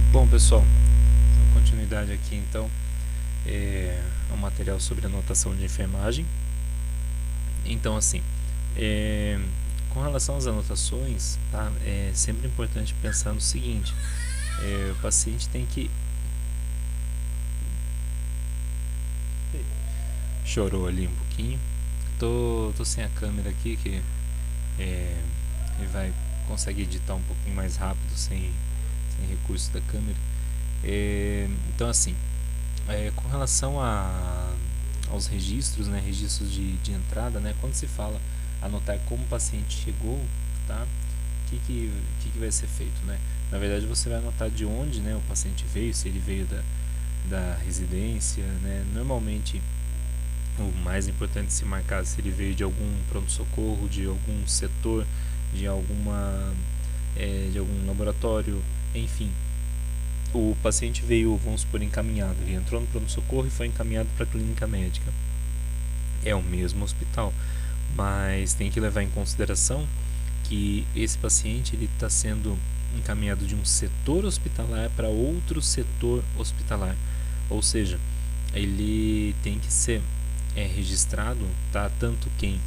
Bom, pessoal, dando continuidade aqui então, um material sobre anotação de enfermagem. Então, assim, com relação às anotações, tá, é sempre importante pensar no seguinte: o paciente tem que. Chorou ali um pouquinho. Tô sem a câmera aqui, que ele consegue editar um pouquinho mais rápido sem recurso da câmera. Então, assim, com relação aos registros, né, registros de entrada, né, quando se fala anotar como o paciente chegou, tá, o que vai ser feito, né? Na verdade, você vai anotar de onde, né, o paciente veio, se ele veio da residência, né? Normalmente, o mais importante é se marcar se ele veio de algum pronto-socorro, de algum setor, de de algum laboratório, enfim. O paciente veio, vamos supor, encaminhado, ele entrou no pronto-socorro e foi encaminhado para a clínica médica. É o mesmo hospital, mas tem que levar em consideração que esse paciente ele está sendo encaminhado de um setor hospitalar para outro setor hospitalar, ou seja, ele tem que ser registrado, tá? Tanto quem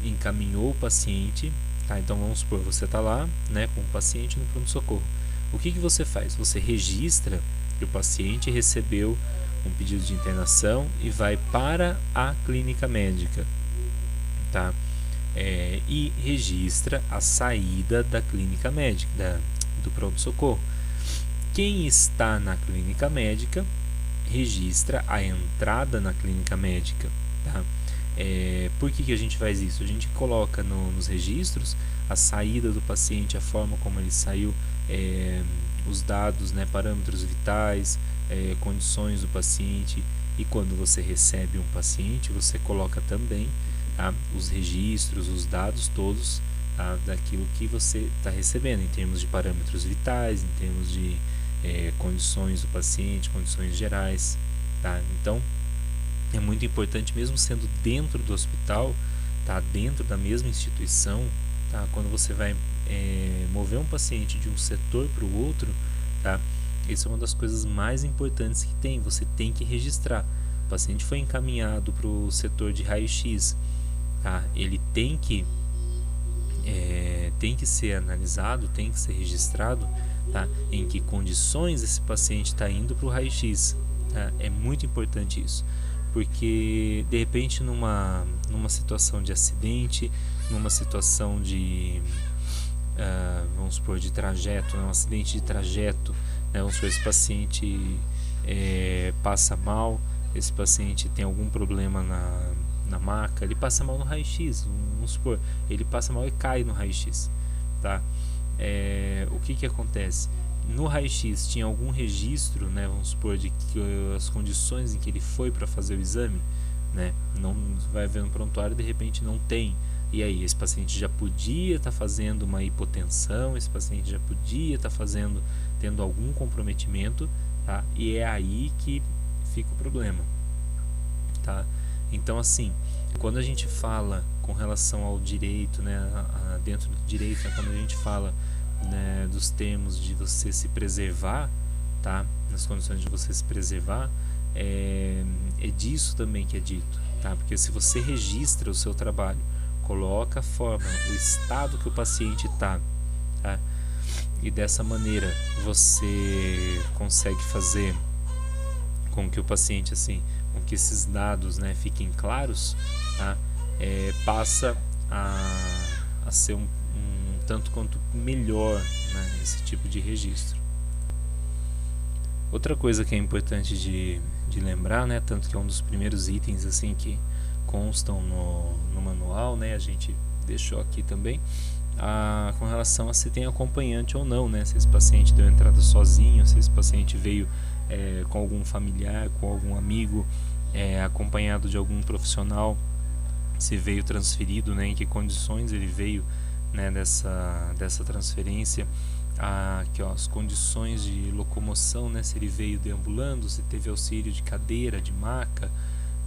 encaminhou o paciente, tá? Então vamos supor, você está lá, né, com o paciente no pronto-socorro. O que você faz? Você registra que o paciente recebeu um pedido de internação e vai para a clínica médica, tá? E registra a saída da clínica médica, do pronto-socorro. Quem está na clínica médica registra a entrada na clínica médica, tá? Por que a gente faz isso? A gente coloca nos registros a saída do paciente, a forma como ele saiu, os dados, né, parâmetros vitais, condições do paciente, e quando você recebe um paciente, você coloca também, tá, os registros, os dados todos, tá, daquilo que você está recebendo, em termos de parâmetros vitais, em termos de condições do paciente, condições gerais, tá? Então, é muito importante, mesmo sendo dentro do hospital, tá, dentro da mesma instituição, tá, quando você vai mover um paciente de um setor para o outro, tá, isso é uma das coisas mais importantes que tem, você tem que registrar. O paciente foi encaminhado para o setor de raio-x, tá, ele tem que ser analisado, tem que ser registrado, tá, em que condições esse paciente está indo para o raio-x, tá? É muito importante isso, porque de repente numa situação de acidente, numa situação de vamos supor, de trajeto, um acidente de trajeto, né? Vamos supor, esse paciente passa mal, esse paciente tem algum problema na maca, ele passa mal no raio-x, vamos supor, ele passa mal e cai no raio-x, tá? O que acontece? No raio-x tinha algum registro, né, vamos supor, de que as condições em que ele foi para fazer o exame, né, não vai ver no prontuário, de repente não tem. E aí, esse paciente já podia estar fazendo uma hipotensão, esse paciente já podia estar tendo algum comprometimento, tá? E é aí que fica o problema, tá? Então, assim, quando a gente fala com relação ao direito, né, dentro do direito, né, quando a gente fala, né, dos termos de você se preservar, tá? Nas condições de você se preservar, é disso também que é dito, tá? Porque se você registra o seu trabalho, coloca a forma, o estado que o paciente está, tá? E dessa maneira você consegue fazer com que o paciente, assim, com que esses dados, né, fiquem claros, tá? Passa a ser um tanto quanto melhor, né, esse tipo de registro. Outra coisa que é importante de lembrar, né, tanto que é um dos primeiros itens assim que constam no manual, né, a gente deixou aqui também, com relação a se tem acompanhante ou não, né, se esse paciente deu entrada sozinho, se esse paciente veio com algum familiar, com algum amigo, acompanhado de algum profissional, se veio transferido, né, em que condições ele veio, né, dessa transferência, aqui, ó, as condições de locomoção, né, se ele veio deambulando, se teve auxílio de cadeira, de maca,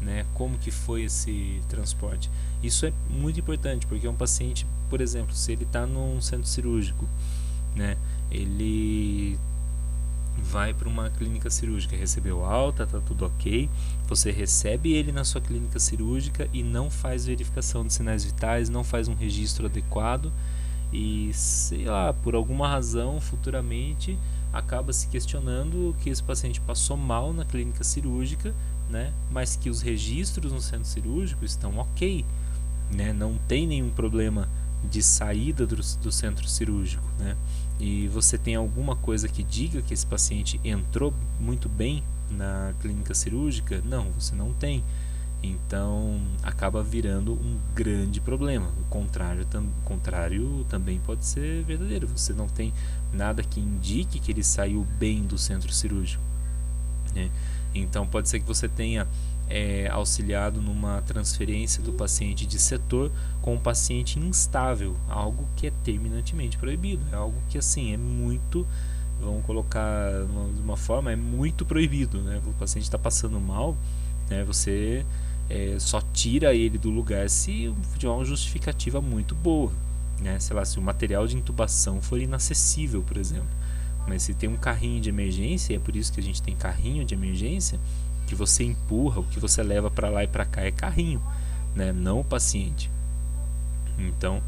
né, como que foi esse transporte. Isso é muito importante, porque um paciente, por exemplo, se ele está num centro cirúrgico, né, ele vai para uma clínica cirúrgica, recebeu alta, tá tudo ok, você recebe ele na sua clínica cirúrgica e não faz verificação de sinais vitais, não faz um registro adequado e, sei lá, por alguma razão, futuramente acaba se questionando que esse paciente passou mal na clínica cirúrgica, né, mas que os registros no centro cirúrgico estão ok, né, não tem nenhum problema de saída do centro cirúrgico, né, e você tem alguma coisa que diga que esse paciente entrou muito bem na clínica cirúrgica? Não, você não tem. Então acaba virando um grande problema. O contrário também pode ser verdadeiro. Você não tem nada que indique que ele saiu bem do centro cirúrgico, né? Então pode ser que você tenha auxiliado numa transferência do paciente de setor com um paciente instável, algo que é terminantemente proibido, é algo que assim é muito, vamos colocar de uma forma, é muito proibido, né? O paciente está passando mal, né? Você só tira ele do lugar se tiver uma justificativa muito boa, né? Sei lá, se o material de intubação for inacessível, por exemplo. Mas se tem um carrinho de emergência, e é por isso que a gente tem carrinho de emergência, que você empurra, o que você leva para lá e para cá é carrinho, né? Não o paciente. Então,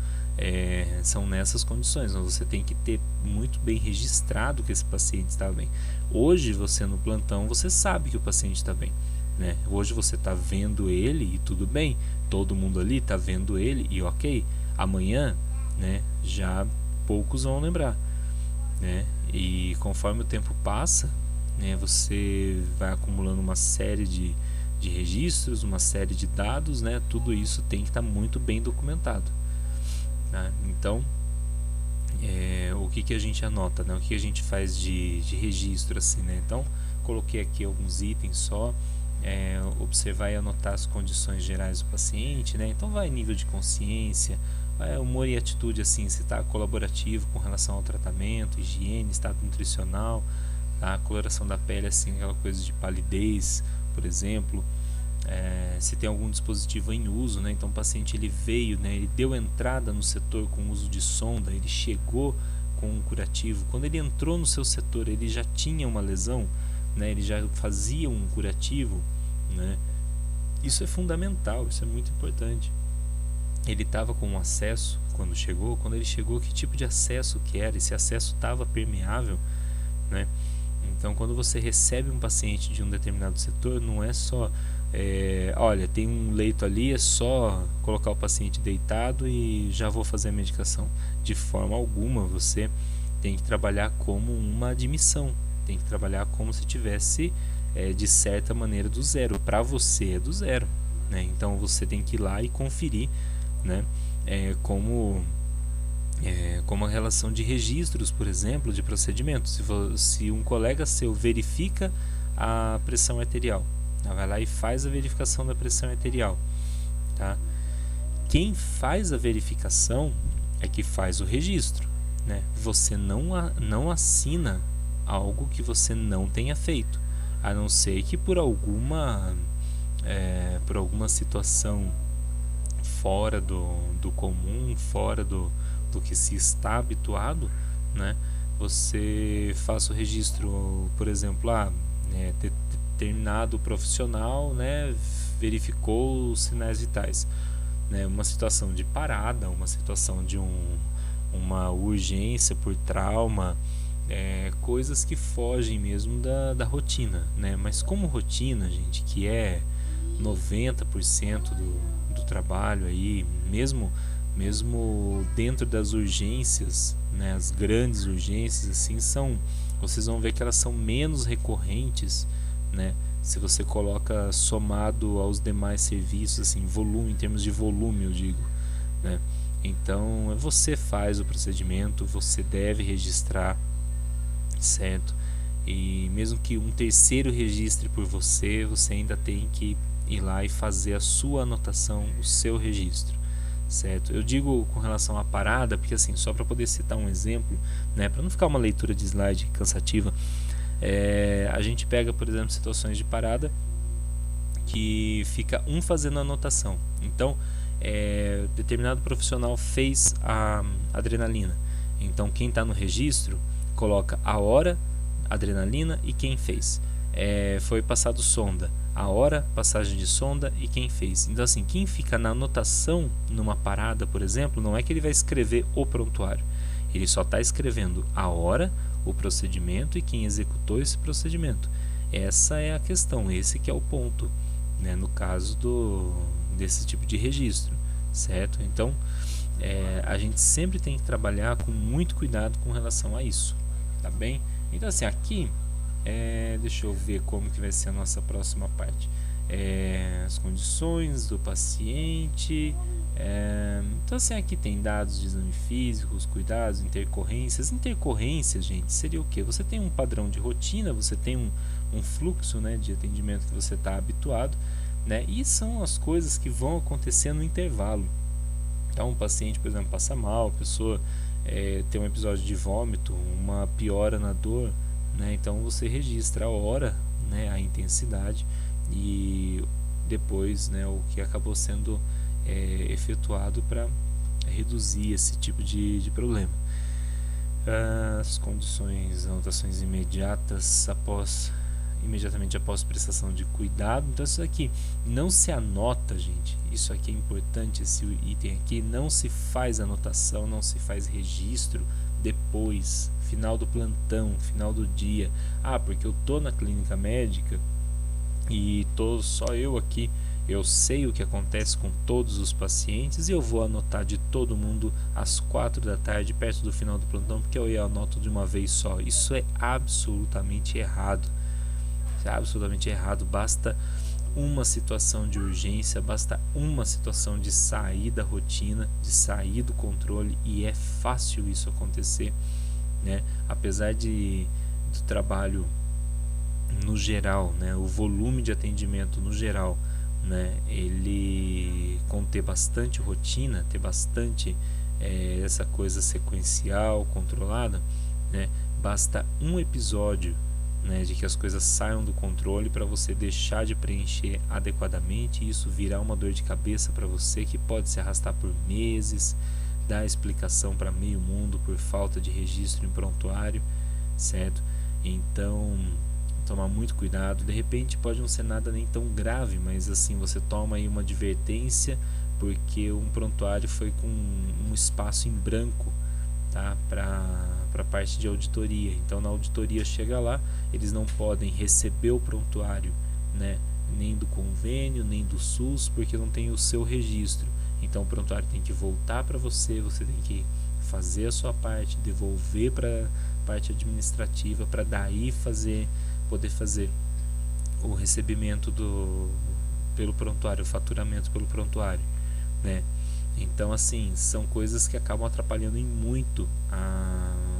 são nessas condições, então você tem que ter muito bem registrado que esse paciente está bem. Hoje, você no plantão, você sabe que o paciente está bem, né? Hoje você está vendo ele e tudo bem, todo mundo ali está vendo ele e ok. Amanhã, né, já poucos vão lembrar, né? E conforme o tempo passa, né, você vai acumulando uma série de registros, uma série de dados, né? Tudo isso tem que estar muito bem documentado, né? Então, o que a gente anota, né? O que a gente faz de registro assim, né? Então, coloquei aqui alguns itens só. Observar e anotar as condições gerais do paciente, né? Então vai nível de consciência, humor e atitude, assim, se está colaborativo com relação ao tratamento, higiene, estado nutricional, tá? A coloração da pele, assim, aquela coisa de palidez, por exemplo, se tem algum dispositivo em uso, né? Então o paciente ele veio, né? Ele deu entrada no setor com uso de sonda, ele chegou com um curativo, quando ele entrou no seu setor ele já tinha uma lesão, né? Ele já fazia um curativo, né? Isso é fundamental, isso é muito importante. Ele estava com um acesso quando ele chegou, que tipo de acesso que era, esse acesso estava permeável, né? Então quando você recebe um paciente de um determinado setor, não é só olha, tem um leito ali, é só colocar o paciente deitado e já vou fazer a medicação. De forma alguma, você tem que trabalhar como uma admissão, tem que trabalhar como se tivesse de certa maneira do zero. Para você é do zero, né? Então você tem que ir lá e conferir, né? Como a relação de registros, por exemplo, de procedimentos. Se um colega seu verifica a pressão arterial, vai lá e faz a verificação da pressão arterial, tá? Quem faz a verificação é que faz o registro, né? Você não assina algo que você não tenha feito, a não ser que por alguma situação fora do comum, fora do que se está habituado, né? Você faça o registro, por exemplo, determinado profissional, né, verificou os sinais vitais, né? Uma situação de parada, uma situação de uma urgência por trauma, coisas que fogem mesmo da rotina, né? Mas como rotina, gente, que é 90% do trabalho aí, mesmo dentro das urgências, né, as grandes urgências assim vocês vão ver que elas são menos recorrentes, né? Se você coloca somado aos demais serviços, assim, volume, em termos de volume, eu digo, né? Então você faz o procedimento, você deve registrar, certo? E mesmo que um terceiro registre por você, você ainda tem que ir lá e fazer a sua anotação, o seu registro, certo? Eu digo com relação à parada, porque assim, só para poder citar um exemplo, né, para não ficar uma leitura de slide cansativa, a gente pega, por exemplo, situações de parada que fica um fazendo a anotação. Então, determinado profissional fez a adrenalina. Então, quem está no registro coloca a hora adrenalina e quem fez. Foi passado sonda, a hora, passagem de sonda e quem fez. Então assim, quem fica na anotação numa parada, por exemplo, não é que ele vai escrever o prontuário, ele só está escrevendo a hora, o procedimento e quem executou esse procedimento. Essa é a questão, esse que é o ponto, né, no caso desse tipo de registro, certo? Então a gente sempre tem que trabalhar com muito cuidado com relação a isso, tá bem? Então assim, aqui deixa eu ver como que vai ser a nossa próxima parte. As condições do paciente. Então assim, aqui tem dados de exame físico, os cuidados, intercorrências. Intercorrências, gente, seria o que? Você tem um padrão de rotina, você tem um fluxo, né, de atendimento que você está habituado, né, e são as coisas que vão acontecer no intervalo. Então, um paciente, por exemplo, passa mal, a pessoa tem um episódio de vômito, uma piora na dor, né, então você registra a hora, né, a intensidade e depois, né, o que acabou sendo efetuado para reduzir esse tipo de problema. As condições, anotações imediatamente após prestação de cuidado. Então isso aqui não se anota, gente, isso aqui é importante, esse item aqui não se faz anotação, não se faz registro depois, final do plantão, final do dia. Porque eu tô na clínica médica e tô só eu aqui, eu sei o que acontece com todos os pacientes e eu vou anotar de todo mundo às 4 da tarde, perto do final do plantão, porque eu anoto de uma vez só. Isso é absolutamente errado. Isso é absolutamente errado. Basta uma situação de urgência, basta uma situação de sair da rotina, de sair do controle, e é fácil isso acontecer, né? Apesar do trabalho no geral, né, o volume de atendimento no geral, né, ele conter bastante rotina, ter bastante essa coisa sequencial, controlada, né, basta um episódio, né, de que as coisas saiam do controle para você deixar de preencher adequadamente, e isso virar uma dor de cabeça para você que pode se arrastar por meses, dar explicação para meio mundo por falta de registro em prontuário, certo? Então tomar muito cuidado. De repente pode não ser nada nem tão grave, mas assim, você toma aí uma advertência porque um prontuário foi com um espaço em branco, tá? Para parte de auditoria. Então na auditoria chega lá, eles não podem receber o prontuário, né, nem do convênio, nem do SUS, porque não tem o seu registro. Então o prontuário tem que voltar para você, você tem que fazer a sua parte, devolver para a parte administrativa, para daí poder fazer o recebimento pelo prontuário, o faturamento pelo prontuário, né? Então assim, são coisas que acabam atrapalhando em muito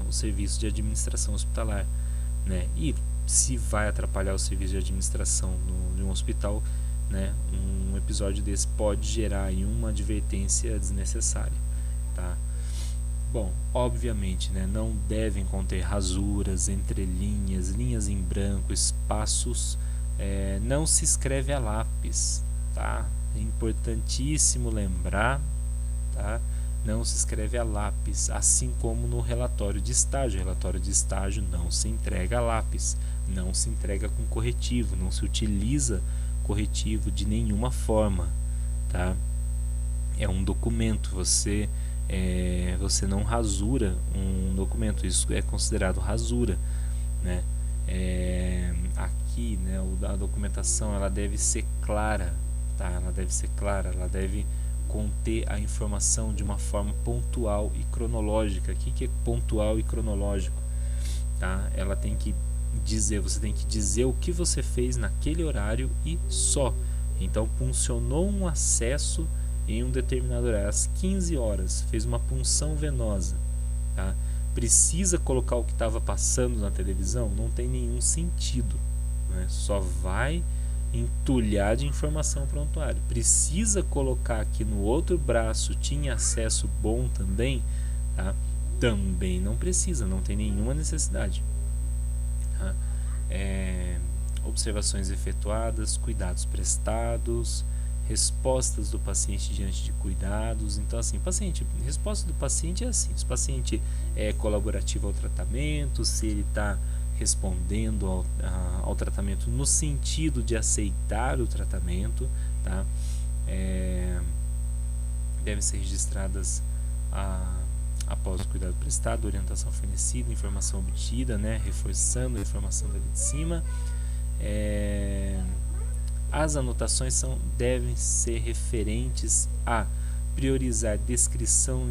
o serviço de administração hospitalar, né? E se vai atrapalhar o serviço de administração de um hospital, né, um episódio desse pode gerar aí uma advertência desnecessária, tá? Bom, obviamente, né, não devem conter rasuras, entrelinhas, linhas em branco, espaços. Não se escreve a lápis, tá? É importantíssimo lembrar, tá? Não se escreve a lápis, assim como no relatório de estágio. O relatório de estágio não se entrega a lápis, não se entrega com corretivo, não se utiliza corretivo de nenhuma forma, tá? É um documento, você não rasura um documento, isso é considerado rasura, né? Aqui, né, a documentação ela deve ser clara, tá? Ela deve ser clara, ela deve conter a informação de uma forma pontual e cronológica. O que é pontual e cronológico? Tá? Ela tem que dizer, você tem que dizer o que você fez naquele horário e só. Então, puncionou um acesso em um determinado horário, às 15 horas, fez uma punção venosa, tá? Precisa colocar o que estava passando na televisão? Não tem nenhum sentido, né? Só vai entulhar de informação o prontuário. Precisa colocar aqui no outro braço, tinha acesso bom também, tá? Também não precisa, não tem nenhuma necessidade, tá? Observações efetuadas, cuidados prestados, respostas do paciente diante de cuidados. Então assim, resposta do paciente é assim, se o paciente é colaborativo ao tratamento, se ele está respondendo ao tratamento no sentido de aceitar o tratamento, tá? Devem ser registradas após o cuidado prestado, orientação fornecida, informação obtida, né? Reforçando a informação dali de cima. As anotações devem ser referentes a priorizar descrição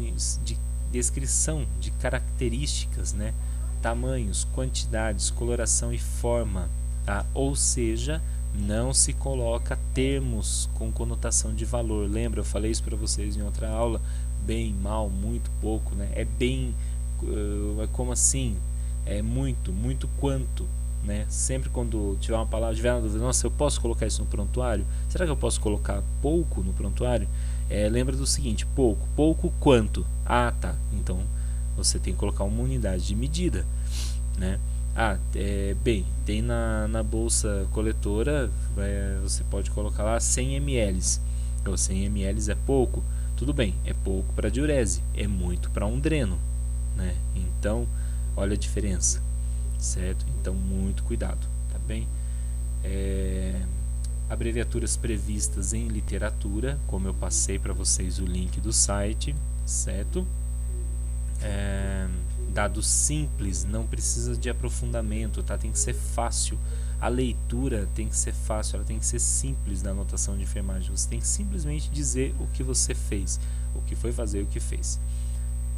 de características, né? Tamanhos, quantidades, coloração e forma, tá? Ou seja, não se coloca termos com conotação de valor. Lembra, eu falei isso para vocês em outra aula, bem, mal, muito, pouco, né? É bem, como assim? É muito, muito quanto, né? Sempre quando tiver uma palavra, tiver uma dúvida, nossa, eu posso colocar isso no prontuário? Será que eu posso colocar pouco no prontuário? Lembra do seguinte, pouco, pouco quanto? Ah, tá, então você tem que colocar uma unidade de medida, né? Bem, tem na bolsa coletora, você pode colocar lá 100 ml. Então, 100 ml é pouco, tudo bem, é pouco para diurese, é muito para um dreno, né? Então, olha a diferença, certo? Então, muito cuidado, tá bem? Abreviaturas previstas em literatura, como eu passei para vocês o link do site, certo? Dados simples, não precisa de aprofundamento, tá? Tem que ser fácil. A leitura tem que ser fácil, ela tem que ser simples na anotação de enfermagem. Você tem que simplesmente dizer o que você fez, o que foi fazer, o que fez.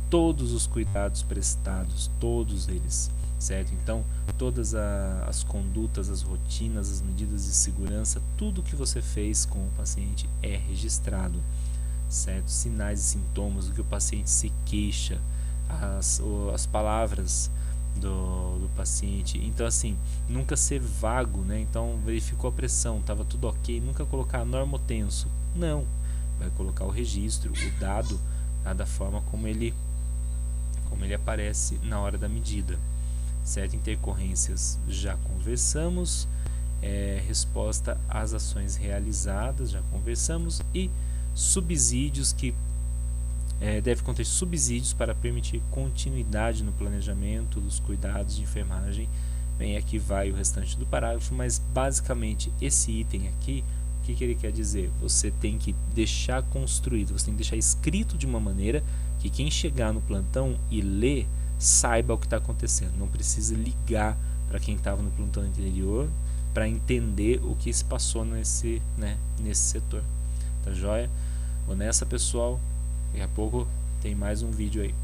Todos os cuidados prestados, todos eles, certo? Então, todas as condutas, as rotinas, as medidas de segurança, tudo que você fez com o paciente é registrado, certo? Sinais e sintomas, o que o paciente se queixa, as palavras do paciente. Então, assim, nunca ser vago, né? Então, verificou a pressão, estava tudo ok, nunca colocar normotenso, não. Vai colocar o registro, o dado, tá? Da forma como ele aparece na hora da medida, certo? Intercorrências já conversamos, resposta às ações realizadas já conversamos, e subsídios que deve conter subsídios para permitir continuidade no planejamento dos cuidados de enfermagem. Bem, aqui vai o restante do parágrafo, mas basicamente esse item aqui, o que ele quer dizer? Você tem que deixar construído, você tem que deixar escrito de uma maneira que quem chegar no plantão e ler saiba o que está acontecendo. Não precisa ligar para quem estava no plantão anterior para entender o que se passou nesse setor. Tá joia? Vou nessa, pessoal. Daqui a pouco tem mais um vídeo aí.